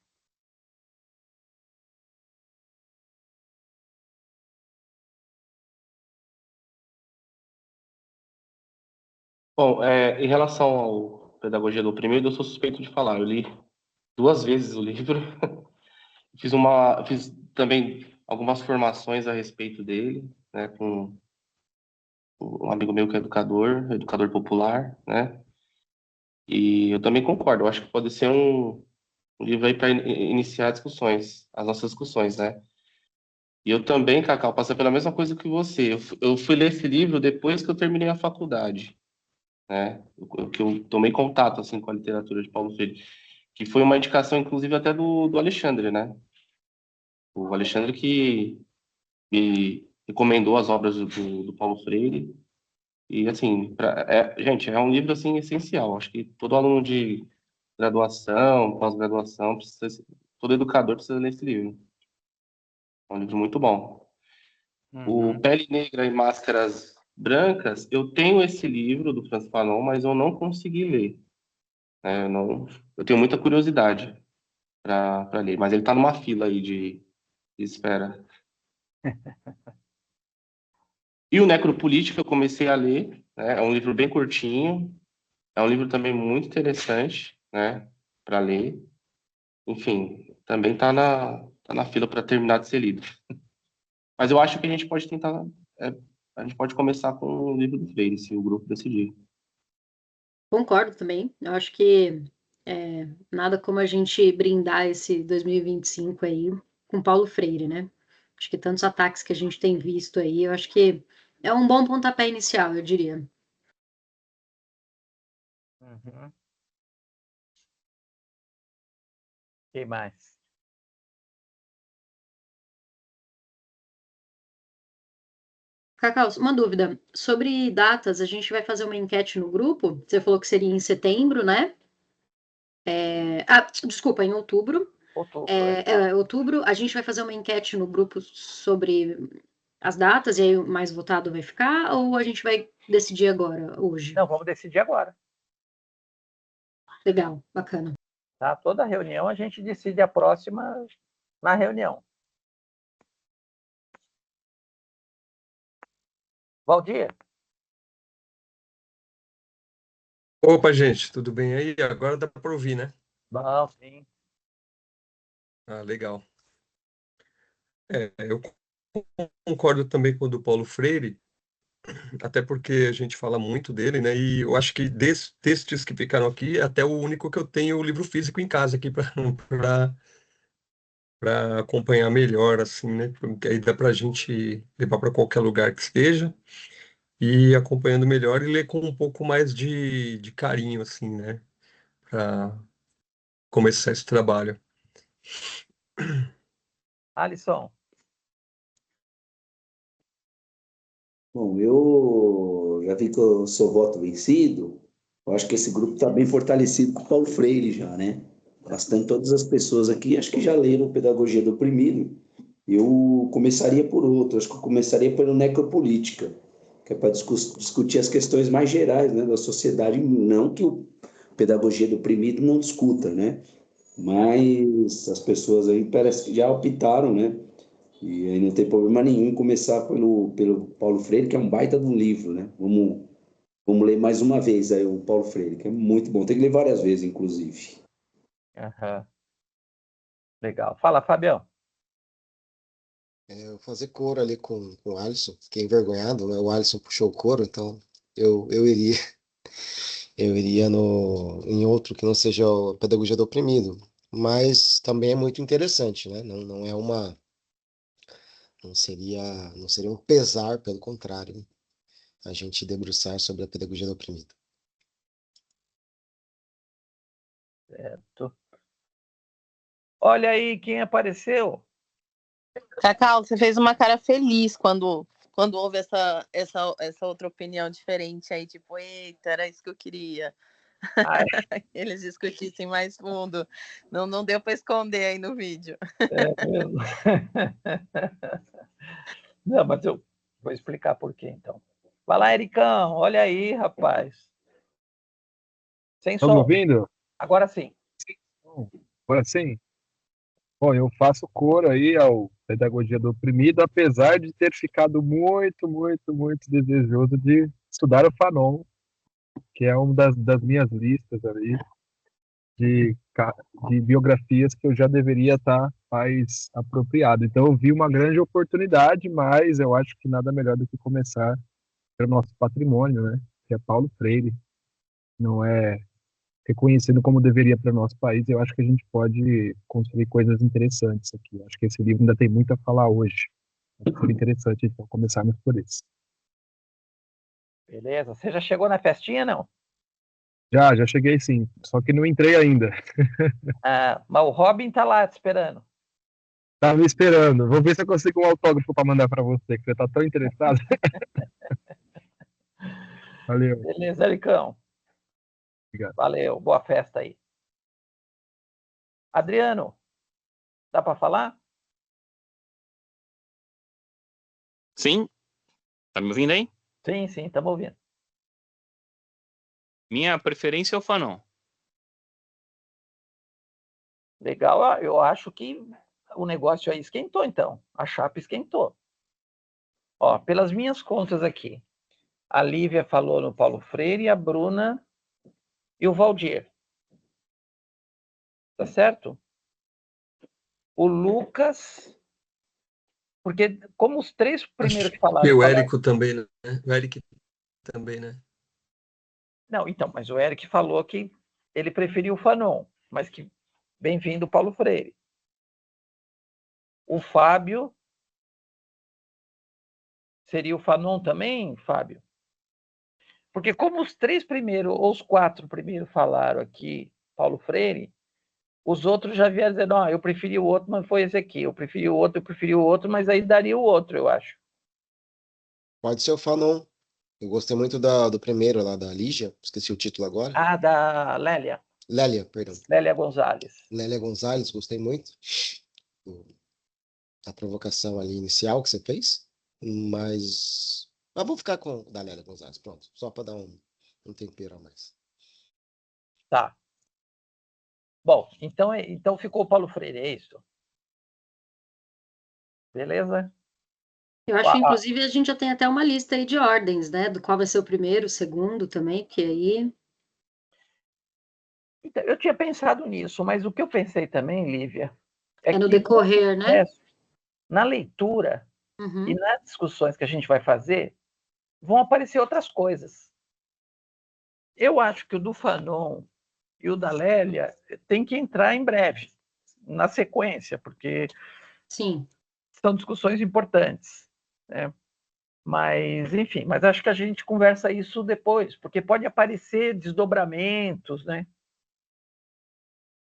Bom, em relação ao Pedagogia do Oprimido, eu sou suspeito de falar. Eu li 2 vezes o livro, fiz também algumas formações a respeito dele, né, com um amigo meu que é educador popular, né, e eu também concordo. Eu acho que pode ser um livro aí para iniciar as nossas discussões, né. E eu também, Cacau, passei pela mesma coisa que você. Eu fui ler esse livro depois que eu terminei a faculdade, né? Que eu tomei contato assim com a literatura de Paulo Freire, que foi uma indicação, inclusive, até do Alexandre, né? O Alexandre que me recomendou as obras do Paulo Freire. E assim, gente, é um livro assim essencial. Acho que todo aluno de graduação, pós-graduação, todo educador precisa ler esse livro. É um livro muito bom. Uhum. O Pele Negra e Máscaras Brancas, eu tenho esse livro do Francis Fanon, mas eu não consegui ler. Eu tenho muita curiosidade para ler, mas ele está numa fila aí de espera. E o Necropolítica eu comecei a ler, né? É um livro bem curtinho, é um livro também muito interessante, né? Para ler. Enfim, também tá na fila para terminar de ser lido. Mas eu acho que a gente pode tentar, a gente pode começar com o livro do Freire, se o grupo decidir. Concordo também. Eu acho que nada como a gente brindar esse 2025 aí com Paulo Freire, né? Acho que tantos ataques que a gente tem visto aí, eu acho que é um bom pontapé inicial, eu diria. Uhum. Quem mais? Cacau, uma dúvida. Sobre datas, a gente vai fazer uma enquete no grupo? Você falou que seria em setembro, né? Desculpa, em outubro. Outubro, Outubro, a gente vai fazer uma enquete no grupo sobre as datas e aí o mais votado vai ficar, ou a gente vai decidir agora, hoje? Não, vamos decidir agora. Legal, bacana. Tá? Toda reunião a gente decide a próxima na reunião. Valdir? Opa, gente, tudo bem aí? Agora dá para ouvir, né? Bom, sim. Ah, legal. Eu concordo também com o do Paulo Freire, até porque a gente fala muito dele, né? E eu acho que desses textos que ficaram aqui, até o único que eu tenho o livro físico em casa aqui para para acompanhar melhor, assim, né? Porque aí dá para a gente levar para qualquer lugar que esteja e ir acompanhando melhor e ler com um pouco mais de carinho, assim, né? Para começar esse trabalho. Alisson, Bom, eu já vi que eu sou voto vencido. Eu acho que esse grupo está bem fortalecido com o Paulo Freire já, né? Bastante todas as pessoas aqui, acho que já leram Pedagogia do Oprimido. Eu começaria por outro, acho que eu começaria pelo Necropolítica, que é para discutir as questões mais gerais, né, da sociedade, não que o Pedagogia do Oprimido não discuta, né? Mas as pessoas aí parece que já optaram, né? E aí não tem problema nenhum em começar pelo Paulo Freire, que é um baita de um livro, né? Vamos ler mais uma vez aí o Paulo Freire, que é muito bom. Tem que ler várias vezes, inclusive. aham, legal. Fala, Fabião. Eu fazer coro ali com o Alisson, fiquei envergonhado, né? O Alisson puxou o coro, então eu iria eu iria em outro que não seja a Pedagogia do Oprimido, mas também é muito interessante, né? Não é não seria um pesar, pelo contrário, né? A gente debruçar sobre a Pedagogia do Oprimido. Certo. Olha aí quem apareceu. Cacau, você fez uma cara feliz quando houve essa outra opinião diferente aí, tipo, eita, era isso que eu queria. Ah, Eles discutissem mais fundo. Não deu para esconder aí no vídeo. é mesmo. Não, mas eu vou explicar por quê, então. Vai lá, Ericão. Olha aí, rapaz. Sem Estão me som. ouvindo? Agora sim. Bom, agora sim. Bom, eu faço coro aí ao Pedagogia do Oprimido, apesar de ter ficado muito, muito, muito desejoso de estudar o Fanon, que é uma das minhas listas ali de biografias que eu já deveria estar mais apropriado. Então, eu vi uma grande oportunidade, mas eu acho que nada melhor do que começar pelo nosso patrimônio, né? Que é Paulo Freire. Não é reconhecido como deveria para o nosso país, eu acho que a gente pode construir coisas interessantes aqui. Eu acho que esse livro ainda tem muito a falar hoje. Acho que seria interessante, então, começarmos por isso. Beleza. Você já chegou na festinha, não? Já cheguei sim, só que não entrei ainda. Ah, mas o Robin tá lá te esperando. Tava me esperando. Vou ver se eu consigo um autógrafo para mandar para você, que você tá tão interessado. Valeu, Beleza, Ericão. obrigado. Valeu. Boa festa aí. Adriano, dá para falar? Sim, tá me ouvindo aí? Sim, estamos ouvindo. Minha preferência é o Fanon. Legal. Ah, eu acho que o negócio aí esquentou, então. A chapa esquentou. Ó, pelas minhas contas aqui, a Lívia falou no Paulo Freire, a Bruna e o Valdir. Tá certo? O Lucas, porque como os três primeiros que E falaram, o falaram... Érico também, né? O Eric também, né? Não, então, mas o Eric falou que ele preferiu o Fanon, mas que bem-vindo Paulo Freire. O Fábio seria o Fanon também, Fábio? Porque como os três primeiros, ou os quatro primeiros falaram aqui Paulo Freire, os outros já vieram dizendo, não, eu preferi o outro, mas foi esse aqui. Eu preferi o outro, mas aí daria o outro, eu acho. Pode ser o Fanon. Eu gostei muito do primeiro lá, da Lígia, esqueci o título agora. Ah, da Lélia. Lélia, perdão. Lélia Gonzalez. Lélia Gonzalez, gostei muito da provocação ali inicial que você fez, mas vou ficar com o da Lélia Gonzalez, pronto, só para dar um tempero a mais. Tá. Bom, então ficou o Paulo Freire, é isso? Beleza? Eu acho que, inclusive, a gente já tem até uma lista aí de ordens, né? Do qual vai ser o primeiro, o segundo também, porque aí... Então, eu tinha pensado nisso, mas o que eu pensei também, Lívia, É no que decorrer, né? na leitura e Uhum. nas discussões que a gente vai fazer, vão aparecer outras coisas. Eu acho que o do Fanon e o da Lélia tem que entrar em breve, na sequência, porque Sim. são discussões importantes, né? Mas, enfim, mas acho que a gente conversa isso depois, porque pode aparecer desdobramentos, né?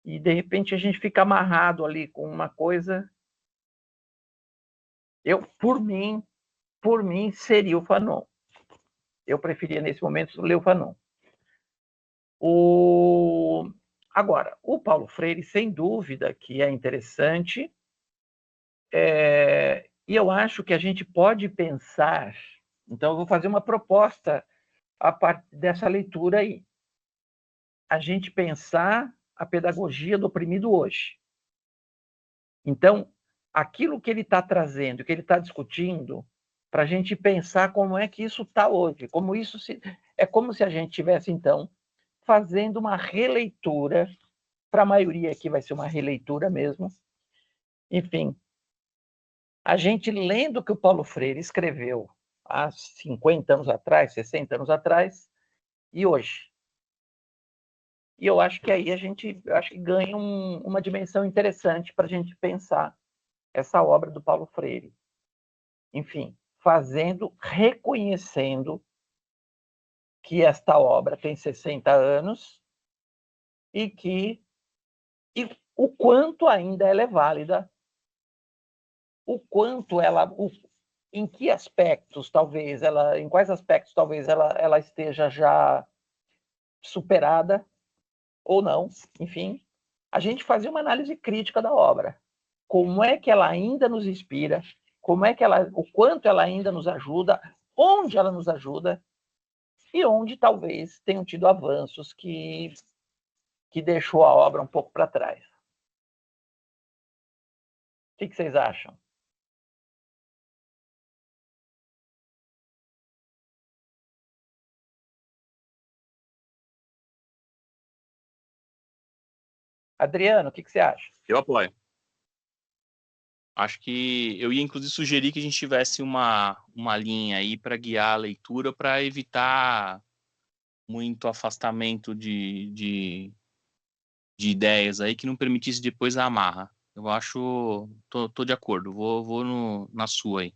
E, de repente, a gente fica amarrado ali com uma coisa. Por mim, seria o Fanon. Eu preferia, nesse momento, ler o Fanon. Agora, o Paulo Freire, sem dúvida, que é interessante, e eu acho que a gente pode pensar. Então, eu vou fazer uma proposta a partir dessa leitura aí. A gente pensar a pedagogia do oprimido hoje. Então, aquilo que ele está trazendo, que ele está discutindo, para a gente pensar como é que isso está hoje, como isso é como se a gente tivesse, então, fazendo uma releitura, para a maioria aqui vai ser uma releitura mesmo, enfim, a gente lendo o que o Paulo Freire escreveu há 50 anos atrás, 60 anos atrás, e hoje. E eu acho que aí a gente ganha uma dimensão interessante para a gente pensar essa obra do Paulo Freire. Enfim, reconhecendo que esta obra tem 60 anos e o quanto ainda ela é válida, em quais aspectos talvez ela esteja já superada ou não, enfim, a gente fazer uma análise crítica da obra. Como é que ela ainda nos inspira, o quanto ela ainda nos ajuda, onde ela nos ajuda e onde talvez tenham tido avanços que deixou a obra um pouco para trás. O que vocês acham? Adriano, o que você acha? Eu apoio. Acho que eu ia, inclusive, sugerir que a gente tivesse uma linha aí para guiar a leitura, para evitar muito afastamento de ideias aí que não permitisse depois a amarra. Eu acho... Tô de acordo. Vou na sua aí.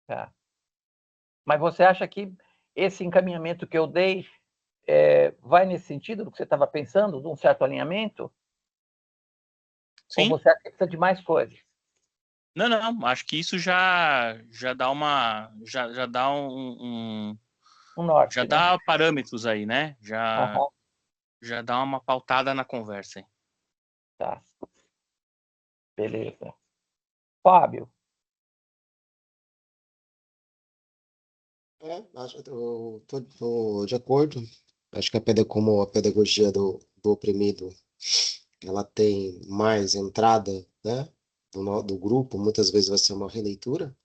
Tá. Mas você acha que esse encaminhamento que eu dei vai nesse sentido do que você estava pensando, de um certo alinhamento? Sim. Ou você acha que precisa de mais coisas? Não. Acho que isso já dá já dá um norte, já né? dá parâmetros aí, né? Já dá uma pautada na conversa aí. Tá. Beleza. Fábio. Eu tô de acordo. Acho que como a pedagogia do oprimido, ela tem mais entrada, né, do grupo, muitas vezes vai ser uma releitura.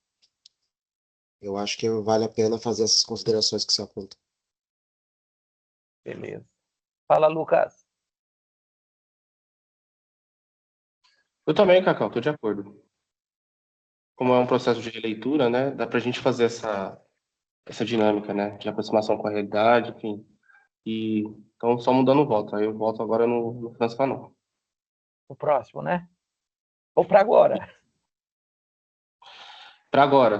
Eu acho que vale a pena fazer essas considerações que você aponta. Beleza. Fala, Lucas. Eu também, Cacau, estou de acordo. Como é um processo de releitura, né, dá para a gente fazer essa dinâmica, né, de aproximação com a realidade, enfim. Então, só mudando o voto. Aí eu voto agora no Franz Fanon. O próximo, né? Ou para agora? Para agora.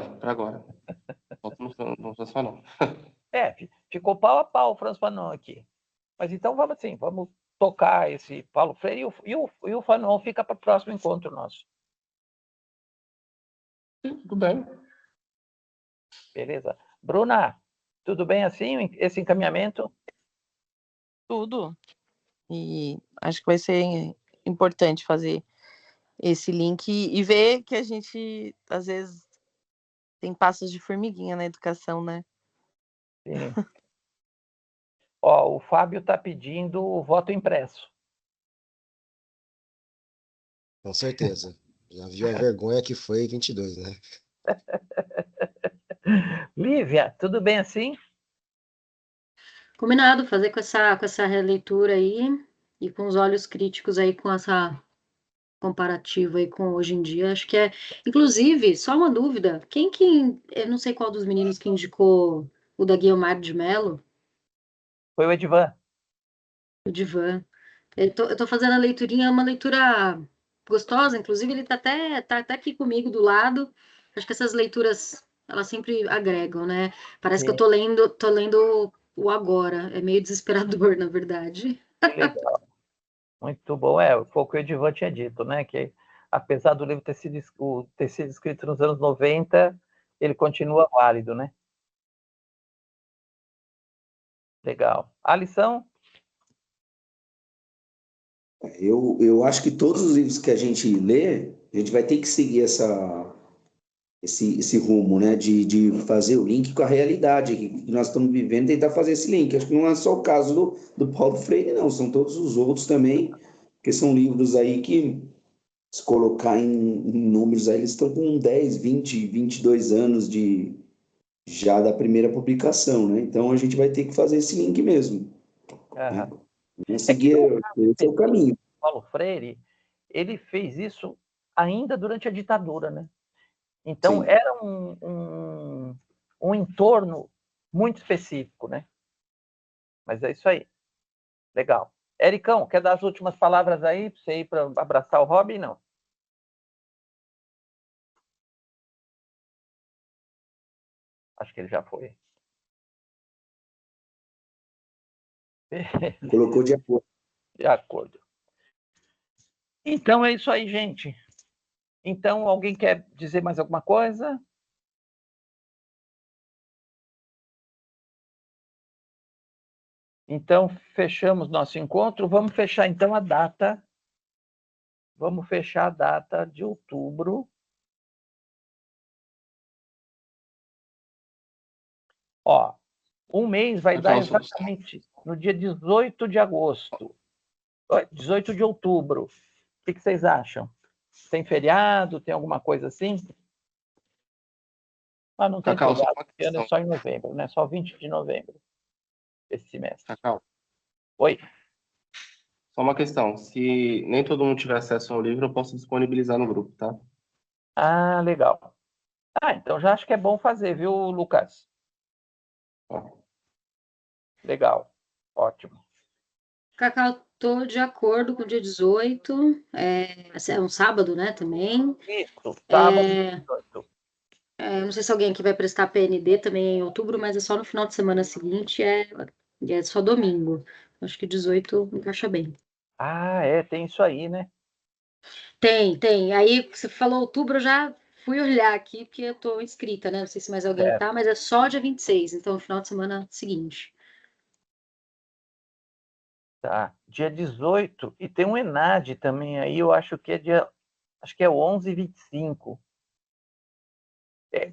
Voto no Franz Fanon. Ficou pau a pau o Franz Fanon aqui. Mas então vamos tocar esse Paulo Freire e o Fanon fica para o próximo encontro nosso. Sim, tudo bem. Beleza. Bruna, tudo bem assim, esse encaminhamento? Tudo. E acho que vai ser importante fazer esse link e ver que a gente, às vezes, tem passos de formiguinha na educação, né? Sim. Ó, o Fábio está pedindo o voto impresso. Com certeza. Já viu a vergonha que foi 22, né? Lívia, tudo bem assim? Combinado, fazer com essa releitura aí e com os olhos críticos aí com essa comparativa aí com hoje em dia. Acho que inclusive, só uma dúvida, eu não sei qual dos meninos que indicou o da Guiomar de Mello? Foi o Edivan. O Divan. Eu tô fazendo a leiturinha, uma leitura gostosa. Inclusive, ele tá até aqui comigo do lado. Acho que essas leituras, elas sempre agregam, né? Parece que eu Sim, tô lendo o agora. É meio desesperador, na verdade. que legal. Muito bom. Foi o que o Edivan tinha dito, né? Que apesar do livro ter sido escrito nos anos 90, ele continua válido, né? Legal. A lição? Eu acho que todos os livros que a gente lê, a gente vai ter que seguir esse rumo, né? De fazer o link com a realidade que nós estamos vivendo, tentar fazer esse link. Acho que não é só o caso do Paulo Freire, não, são todos os outros também, porque são livros aí que, se colocar em números aí, eles estão com 10, 20, 22 anos já da primeira publicação, né? Então a gente vai ter que fazer esse link mesmo, né? Aham. Vamos seguir, esse é o caminho. Paulo Freire, ele fez isso ainda durante a ditadura, né? Então, Sim. era um entorno muito específico, né? Mas é isso aí. Legal. Ericão, quer dar as últimas palavras aí para você ir para abraçar o Robin? Não. Acho que ele já foi. Colocou de acordo. De acordo. Então, é isso aí, gente. Então, alguém quer dizer mais alguma coisa? Então, fechamos nosso encontro. Vamos fechar, então, a data. Vamos fechar a data de outubro. Ó, um mês vai dar exatamente no dia 18 de agosto. 18 de outubro. O que vocês acham? Tem feriado? Tem alguma coisa assim? Ah, não tem Cacau, só feriado. uma Esse ano é questão. só em novembro, né? Só 20 de novembro, esse semestre. Cacau, Oi? só uma questão. Se nem todo mundo tiver acesso ao livro, eu posso disponibilizar no grupo, tá? Ah, legal. Ah, então já acho que é bom fazer, viu, Lucas? Legal. Ótimo. Cacau, tô de acordo com o dia 18. É um sábado, né, também. Isso, sábado, 18. Não sei se alguém aqui vai prestar PND também em outubro, mas é só no final de semana seguinte, é só domingo. Acho que 18 encaixa bem. Ah, tem isso aí, né? Tem. Aí você falou outubro, eu já fui olhar aqui, porque eu tô inscrita, né? Não sei se mais alguém Certo. tá, mas é só dia 26, então final de semana seguinte. Tá. Dia 18. E tem um ENAD também aí, eu acho que é dia. Acho que é 11 e 25.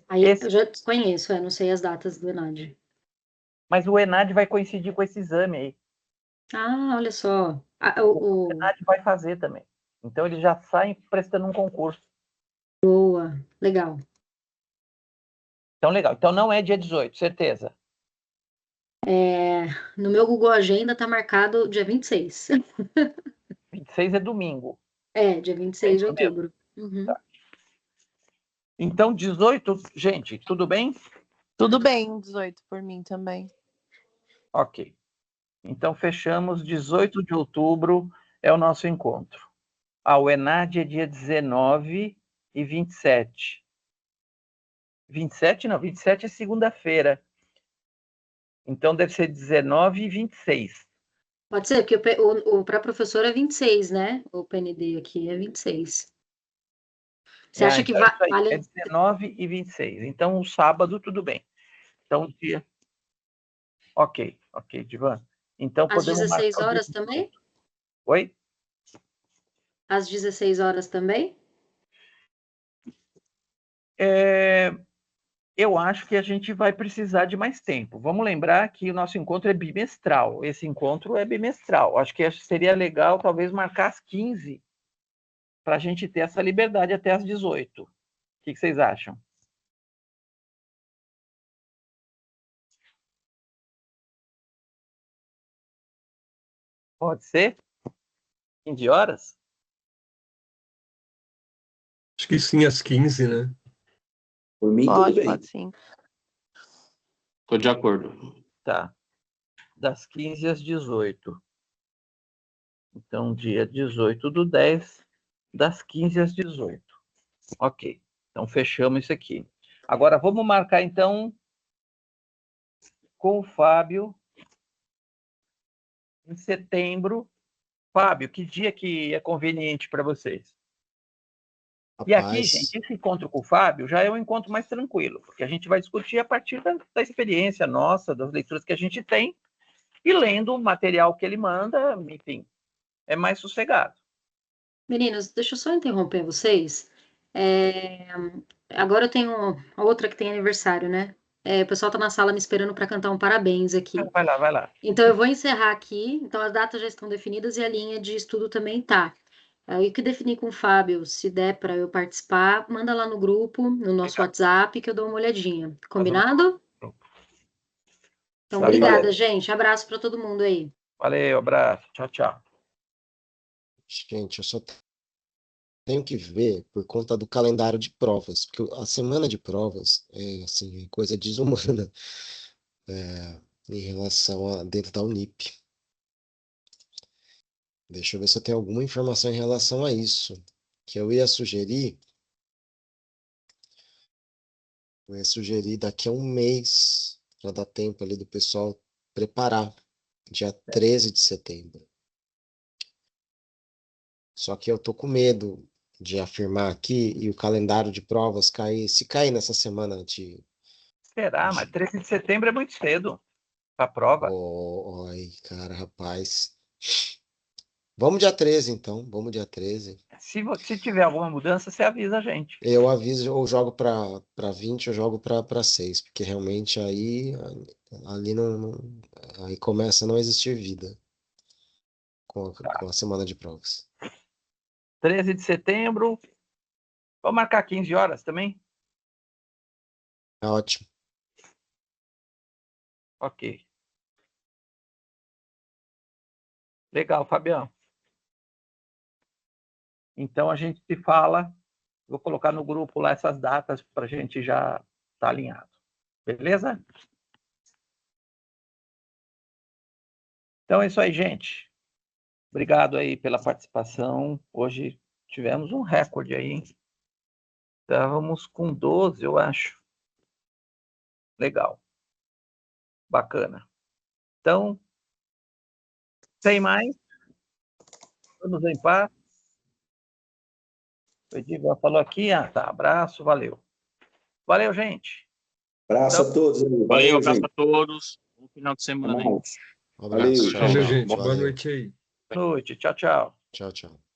Aí Esse, eu já desconheço, não sei as datas do ENAD. mas o ENAD vai coincidir com esse exame aí. Ah, olha só. O ENAD vai fazer também. Então eles já saem prestando um concurso. Boa, legal. Então, legal. Então não é dia 18, certeza. No meu Google Agenda tá marcado dia 26. 26 é domingo. Dia É 26 de isso mesmo? outubro. Uhum. Tá. Então, 18, gente, tudo bem? Tudo bem, 18 por mim também. Ok. Então, fechamos 18 de outubro, é o nosso encontro. O ENAD é dia 19 e 27. 27 não, 27 é segunda-feira. Então, deve ser 19 e 26. Pode ser, porque para professor é 26, né? O PND aqui é 26. Você acha que Então é isso aí, vale. é 19 e 26. Então, o sábado, tudo bem. Então, dia... Ok, Divan. Então, Às podemos 16 marcar o dia horas 18. também? Oi? Às 16 horas também? Eu acho que a gente vai precisar de mais tempo. Vamos lembrar que o nosso encontro é bimestral. Esse encontro é bimestral. Acho que seria legal, talvez, marcar às 15, para a gente ter essa liberdade até às 18. O que vocês acham? Pode ser? 15 horas? Acho que sim, às 15, né? Por mim, tudo bem. Pode sim. Tô de acordo. Tá. Das 15 às 18. Então, dia 18 do 10, das 15 às 18. Ok, então fechamos isso aqui. Agora vamos marcar então com o Fábio em setembro. Fábio, que dia que é conveniente para vocês? E aqui, Rapaz, gente, esse encontro com o Fábio já é um encontro mais tranquilo, porque a gente vai discutir a partir da experiência nossa, das leituras que a gente tem, e lendo o material que ele manda, enfim, é mais sossegado. Meninos, deixa eu só interromper vocês. Agora eu tenho outra que tem aniversário, né? O pessoal tá na sala me esperando para cantar um parabéns aqui. Vai lá, vai lá. Então eu vou encerrar aqui. Então as datas já estão definidas e a linha de estudo também tá. Aí que definir com o Fábio, se der para eu participar, manda lá no grupo, no nosso WhatsApp, que eu dou uma olhadinha. Combinado? Então, Tá, obrigada, valeu. gente. Abraço para todo mundo aí. Valeu, abraço. Tchau, tchau. gente, eu só tenho que ver por conta do calendário de provas, porque a semana de provas é assim, coisa desumana em relação a dentro da Unip. Deixa eu ver se eu tenho alguma informação em relação a isso. Que eu ia sugerir daqui a um mês, para dar tempo ali do pessoal preparar, dia 13 de setembro. Só que eu tô com medo de afirmar aqui e o calendário de provas cair, se cair nessa semana de... Será? Mas 13 de setembro é muito cedo para a prova. Ai, cara, rapaz. Vamos dia 13, então. Vamos dia 13. Se tiver alguma mudança, você avisa a gente. Eu aviso, ou jogo para 20, eu jogo para 6, porque realmente aí ali aí começa a não existir vida com a semana de provas. 13 de setembro. Vamos marcar 15 horas também? Tá ótimo. Ok. Legal, Fabião. Então a gente se fala. Vou colocar no grupo lá essas datas para a gente já estar alinhado. Beleza? Então é isso aí, gente. Obrigado aí pela participação. Hoje tivemos um recorde aí. Estávamos com 12, eu acho. Legal. Bacana. Então, sem mais, vamos em paz. O Edivar falou aqui, tá, abraço, valeu. Valeu, gente. Abraço a todos. Valeu, abraço gente. a todos. Bom final de semana aí. Um abraço. Valeu. Tchau, Valeu, tchau. gente. Boa Valeu. noite aí. Boa noite. Tchau, tchau. Tchau, tchau.